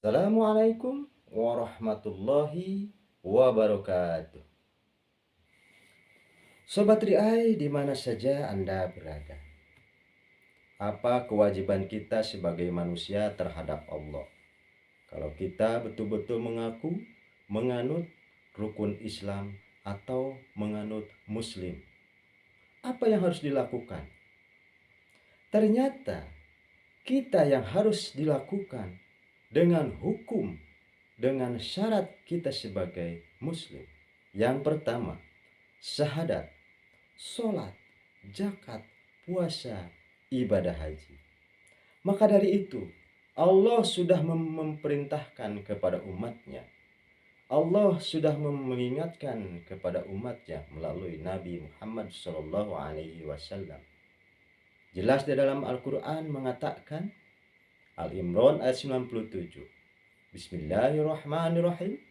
Assalamualaikum warahmatullahi wabarakatuh. Sobat Riai, di mana saja Anda berada. Apa kewajiban kita sebagai manusia terhadap Allah? Kalau kita betul-betul mengaku menganut rukun Islam atau menganut Muslim, apa yang harus dilakukan? Ternyata kita yang harus dilakukan dengan hukum, dengan syarat kita sebagai Muslim. Yang pertama, syahadat, sholat, zakat, puasa, ibadah haji. Maka dari itu, Allah sudah memerintahkan kepada umatnya. Allah sudah mengingatkan kepada umatnya melalui Nabi Muhammad SAW. Jelas di dalam Al-Quran mengatakan, Al-Imran ayat 97. Bismillahirrahmanirrahim.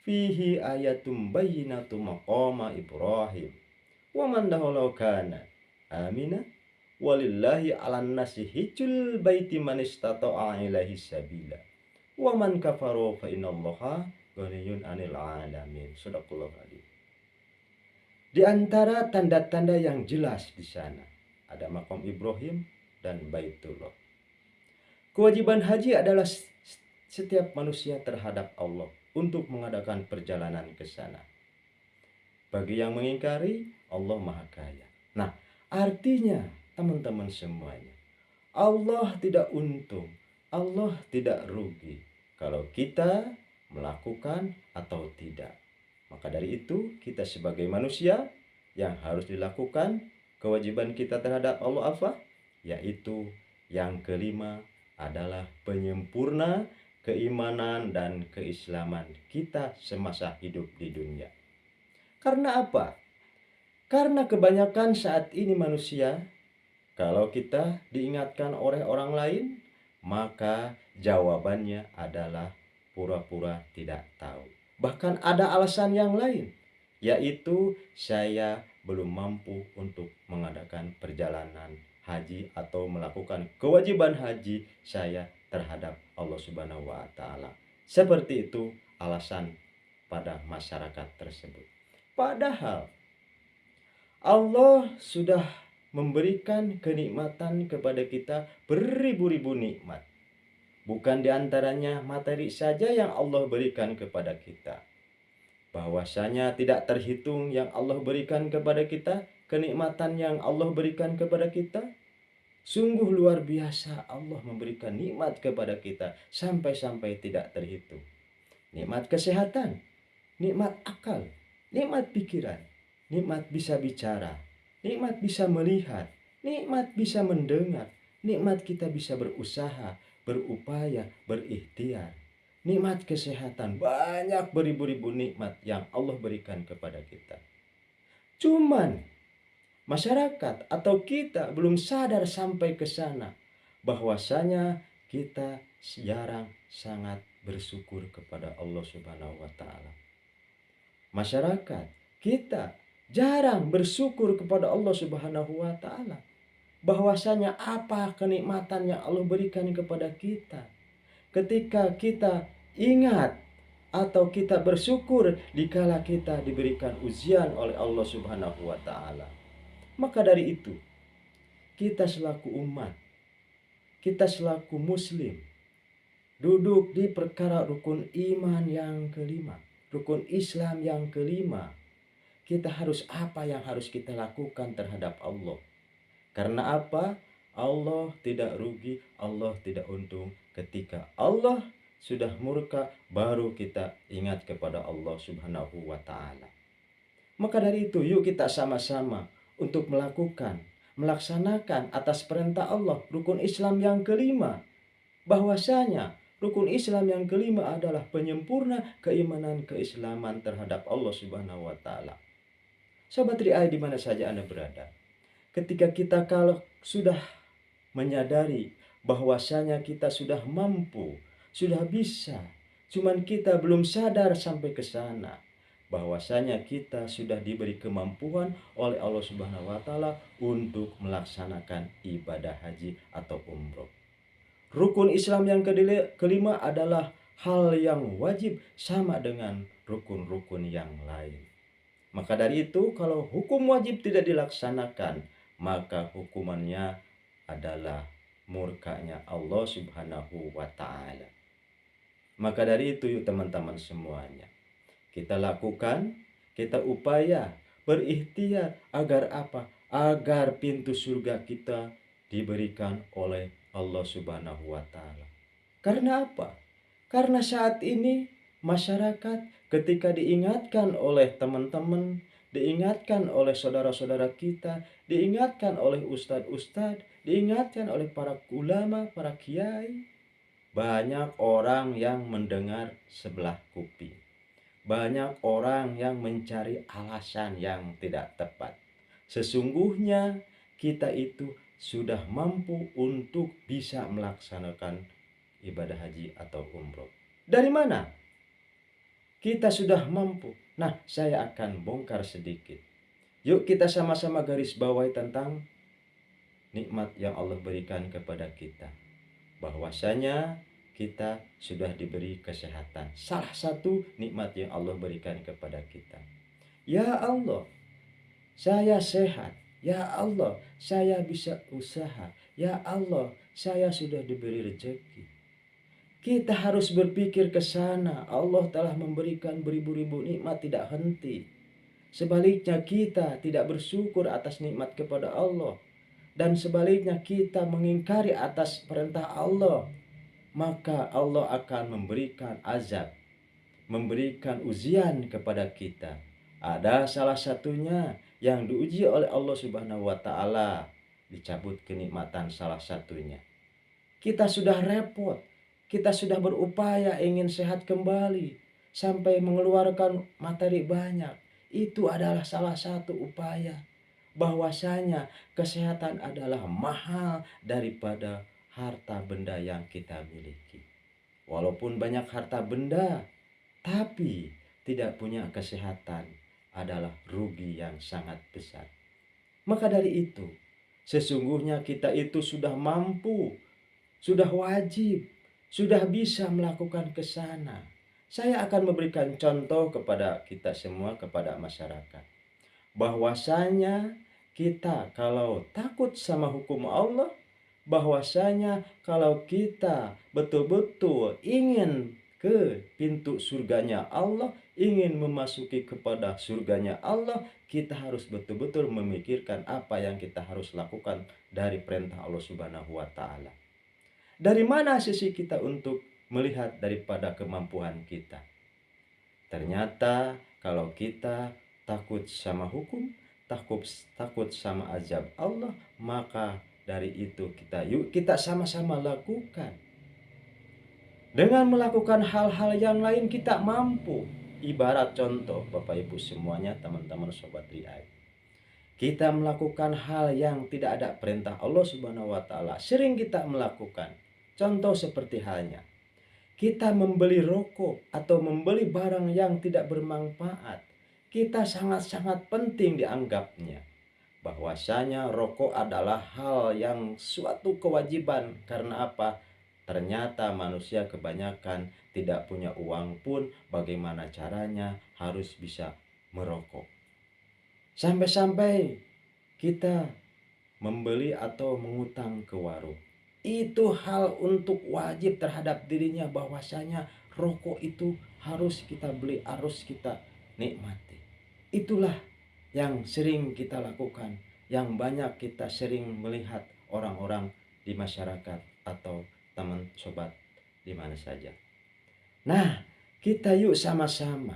Fihi ayatum bayyinatum maqama Ibrahim. Wa man dakhalau kana amina walillahi 'alan nasi hijjul baiti man istata'a ilaihi sabila. Wa man kafara fa innallaha ghaniyyun 'anil 'alamin. Shadaqallahu adzim. Di antara tanda-tanda yang jelas di sana ada makam Ibrahim dan Baitullah. Kewajiban haji adalah setiap manusia terhadap Allah untuk mengadakan perjalanan ke sana. Bagi yang mengingkari, Allah Maha Kaya. Nah, artinya teman-teman semuanya, Allah tidak untung, Allah tidak rugi kalau kita melakukan atau tidak. Maka dari itu, kita sebagai manusia yang harus dilakukan kewajiban kita terhadap Allah apa? Yaitu yang kelima adalah penyempurna keimanan dan keislaman kita semasa hidup di dunia. Karena apa? Karena kebanyakan saat ini manusia, kalau kita diingatkan oleh orang lain, maka jawabannya adalah pura-pura tidak tahu. Bahkan ada alasan yang lain, yaitu saya belum mampu untuk mengadakan perjalanan haji atau melakukan kewajiban haji saya terhadap Allah Subhanahu wa taala. Seperti itu alasan pada masyarakat tersebut. Padahal Allah sudah memberikan kenikmatan kepada kita beribu-ribu nikmat. Bukan diantaranya materi saja yang Allah berikan kepada kita. Bahwasanya tidak terhitung yang Allah berikan kepada kita, kenikmatan yang Allah berikan kepada kita. Sungguh luar biasa Allah memberikan nikmat kepada kita sampai-sampai tidak terhitung. Nikmat kesehatan, nikmat akal, nikmat pikiran, nikmat bisa bicara, nikmat bisa melihat, nikmat bisa mendengar, nikmat kita bisa berusaha, berupaya, berikhtiar. Nikmat kesehatan, banyak beribu-ribu nikmat yang Allah berikan kepada kita. Cuman masyarakat atau kita belum sadar sampai ke sana bahwasanya kita jarang sangat bersyukur kepada Allah Subhanahu wa taala. Masyarakat kita jarang bersyukur kepada Allah Subhanahu wa taala. Bahwasanya apa kenikmatan yang Allah berikan kepada kita. Ketika kita ingat atau kita bersyukur dikala kita diberikan ujian oleh Allah Subhanahu wa taala. Maka dari itu, kita selaku umat, kita selaku muslim, duduk di perkara rukun iman yang kelima, rukun Islam yang kelima. Kita harus apa yang harus kita lakukan terhadap Allah? Karena apa? Allah tidak rugi, Allah tidak untung. Ketika Allah sudah murka, baru kita ingat kepada Allah Subhanahu wa ta'ala. Maka dari itu, yuk kita sama-sama untuk melaksanakan atas perintah Allah rukun Islam yang kelima. Bahwasanya rukun Islam yang kelima adalah penyempurna keimanan keislaman terhadap Allah Subhanahu wa taala. Sobat Riai di mana saja Anda berada. Ketika kita kalau sudah menyadari bahwasanya kita sudah mampu, sudah bisa, cuman kita belum sadar sampai ke sana. Bahwasanya kita sudah diberi kemampuan oleh Allah Subhanahu wa taala untuk melaksanakan ibadah haji atau umroh. Rukun Islam yang kelima adalah hal yang wajib sama dengan rukun-rukun yang lain. Maka dari itu, kalau hukum wajib tidak dilaksanakan, maka hukumannya adalah murkanya Allah Subhanahu wa Ta'ala. Maka dari itu, yuk teman-teman semuanya, kita lakukan, kita upaya berikhtiar agar apa? Agar pintu surga kita diberikan oleh Allah Subhanahu wa Ta'ala. Karena apa? Karena saat ini masyarakat ketika diingatkan oleh teman-teman, diingatkan oleh saudara-saudara kita, diingatkan oleh ustadz-ustadz, diingatkan oleh para ulama, para kiai, banyak orang yang mendengar sebelah kuping. Banyak orang yang mencari alasan yang tidak tepat. Sesungguhnya kita itu sudah mampu untuk bisa melaksanakan ibadah haji atau umroh. Dari mana kita sudah mampu? Nah, saya akan bongkar sedikit. Yuk kita sama-sama garis bawahi tentang nikmat yang Allah berikan kepada kita. Bahwasanya kita sudah diberi kesehatan. Salah satu nikmat yang Allah berikan kepada kita. Ya Allah, saya sehat. Ya Allah, saya bisa usaha. Ya Allah, saya sudah diberi rezeki. Kita harus berpikir ke sana. Allah telah memberikan beribu-ribu nikmat tidak henti. Sebaliknya kita tidak bersyukur atas nikmat kepada Allah. Dan sebaliknya kita mengingkari atas perintah Allah. Maka Allah akan memberikan azab, memberikan ujian kepada kita. Ada salah satunya yang diuji oleh Allah Subhanahu wa Ta'ala, dicabut kenikmatan salah satunya. Kita sudah repot, kita sudah berupaya ingin sehat kembali sampai mengeluarkan materi banyak. Itu adalah salah satu upaya bahwasanya kesehatan adalah mahal daripada harta benda yang kita miliki. Walaupun banyak harta benda, tapi tidak punya kesehatan adalah rugi yang sangat besar. Maka dari itu, sesungguhnya kita itu sudah mampu, sudah wajib, sudah bisa melakukan ke sana. Saya akan memberikan contoh kepada kita semua, kepada masyarakat. Bahwasanya kita kalau takut sama hukum Allah, bahwasanya kalau kita betul-betul ingin ke pintu surganya Allah, ingin memasuki kepada surganya Allah, kita harus betul-betul memikirkan apa yang kita harus lakukan dari perintah Allah Subhanahu wa Ta'ala. Dari mana sisi kita untuk melihat daripada kemampuan kita? Ternyata kalau kita takut sama hukum, takut sama azab Allah, maka dari itu kita sama-sama lakukan. Dengan melakukan hal-hal yang lain kita mampu. Ibarat contoh Bapak Ibu semuanya, teman-teman sobat Riai. Kita melakukan hal yang tidak ada perintah Allah Subhanahu wa Ta'ala, sering kita melakukan. Contoh seperti halnya kita membeli rokok atau membeli barang yang tidak bermanfaat, kita sangat-sangat penting dianggapnya. Bahwasanya rokok adalah hal yang suatu kewajiban. Karena apa? Ternyata manusia kebanyakan tidak punya uang pun bagaimana caranya harus bisa merokok. Sampai-sampai kita membeli atau mengutang ke warung. Itu hal untuk wajib terhadap dirinya, bahwasanya rokok itu harus kita beli, harus kita nikmati. Itulah yang sering kita lakukan, yang banyak kita sering melihat orang-orang di masyarakat atau teman sobat di mana saja. Nah, kita yuk sama-sama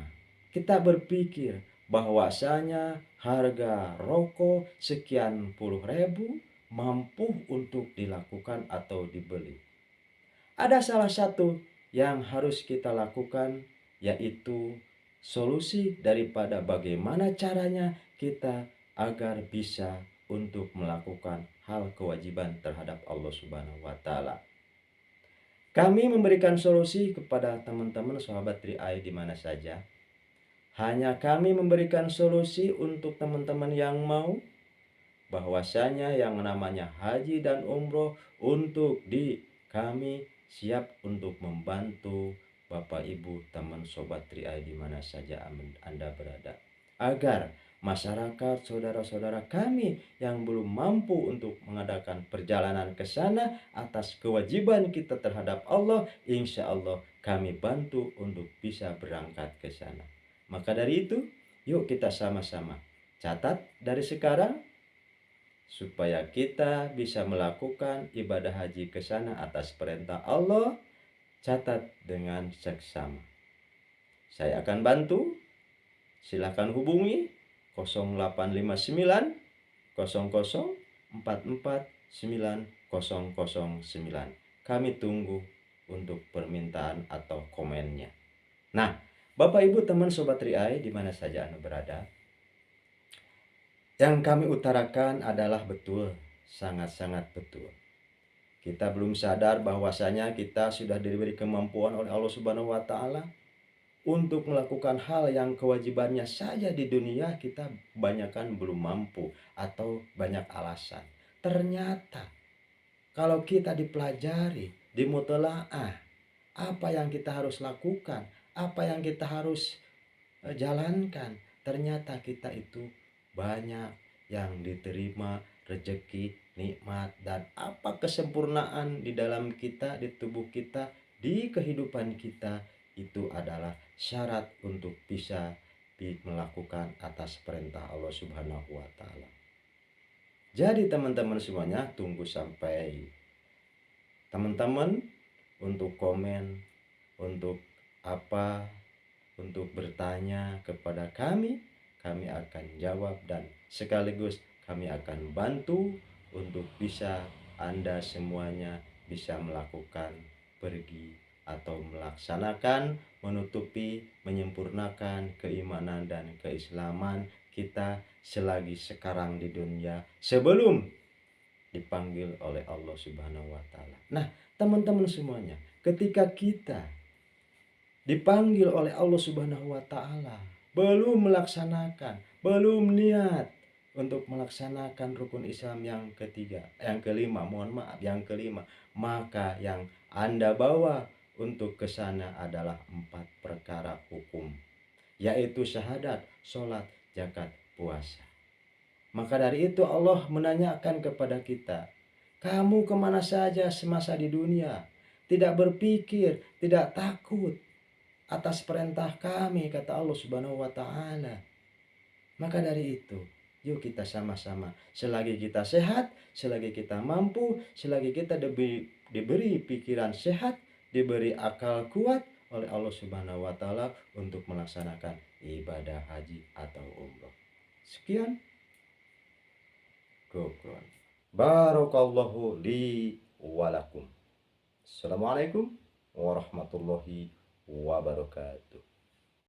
kita berpikir bahwasanya harga rokok sekian puluh ribu mampu untuk dilakukan atau dibeli. Ada salah satu yang harus kita lakukan, yaitu solusi daripada bagaimana caranya kita agar bisa untuk melakukan hal kewajiban terhadap Allah Subhanahu wa Ta'ala. Kami memberikan solusi kepada teman-teman sahabat Riai di mana saja. Hanya kami memberikan solusi untuk teman-teman yang mau, bahwasanya yang namanya haji dan umroh untuk kami siap untuk membantu Ibu, teman Sobat Triai di mana saja Anda berada, agar masyarakat, saudara-saudara kami yang belum mampu untuk mengadakan perjalanan ke sana atas kewajiban kita terhadap Allah, insya Allah kami bantu untuk bisa berangkat ke sana. Maka dari itu, yuk kita sama-sama catat dari sekarang supaya kita bisa melakukan ibadah haji ke sana atas perintah Allah. Catat dengan seksama. Saya akan bantu. Silakan hubungi 0859 00 44 9009. Kami tunggu untuk permintaan atau komennya. Nah, Bapak Ibu teman Sobat Riai di mana saja Anda berada, yang kami utarakan adalah betul, sangat-sangat betul. Kita belum sadar bahwasanya kita sudah diberi kemampuan oleh Allah Subhanahu wa taala untuk melakukan hal yang kewajibannya saja di dunia. Kita kebanyakan belum mampu atau banyak alasan. Ternyata kalau kita dipelajari, dimutolaah, apa yang kita harus lakukan, apa yang kita harus jalankan, ternyata kita itu banyak yang diterima, rezeki, nikmat, dan apa kesempurnaan di dalam kita, di tubuh kita, di kehidupan kita, itu adalah syarat untuk bisa melakukan atas perintah Allah Subhanahu wa taala. Jadi teman-teman semuanya, tunggu sampai teman-teman untuk komen, untuk apa, untuk bertanya kepada kami akan jawab, dan sekaligus kami akan bantu untuk bisa Anda semuanya bisa melakukan pergi atau melaksanakan, menutupi, menyempurnakan keimanan dan keislaman kita selagi sekarang di dunia sebelum dipanggil oleh Allah Subhanahu wa taala. Nah, teman-teman semuanya, ketika kita dipanggil oleh Allah Subhanahu wa taala, belum melaksanakan, belum niat untuk melaksanakan rukun Islam yang kelima, yang kelima, maka yang Anda bawa untuk ke sana adalah 4 perkara hukum, yaitu syahadat, sholat, zakat, puasa. Maka dari itu Allah menanyakan kepada kita, kamu kemana saja semasa di dunia? Tidak berpikir, tidak takut atas perintah kami, kata Allah Subhanahu wa taala. Maka dari itu, yuk kita sama-sama, selagi kita sehat, selagi kita mampu, selagi kita diberi pikiran sehat, diberi akal kuat oleh Allah Subhanahu wa taala untuk melaksanakan ibadah haji atau umroh. Sekian. Gokron. Barakallahu li walakum. Assalamualaikum warahmatullahi wabarakatuh.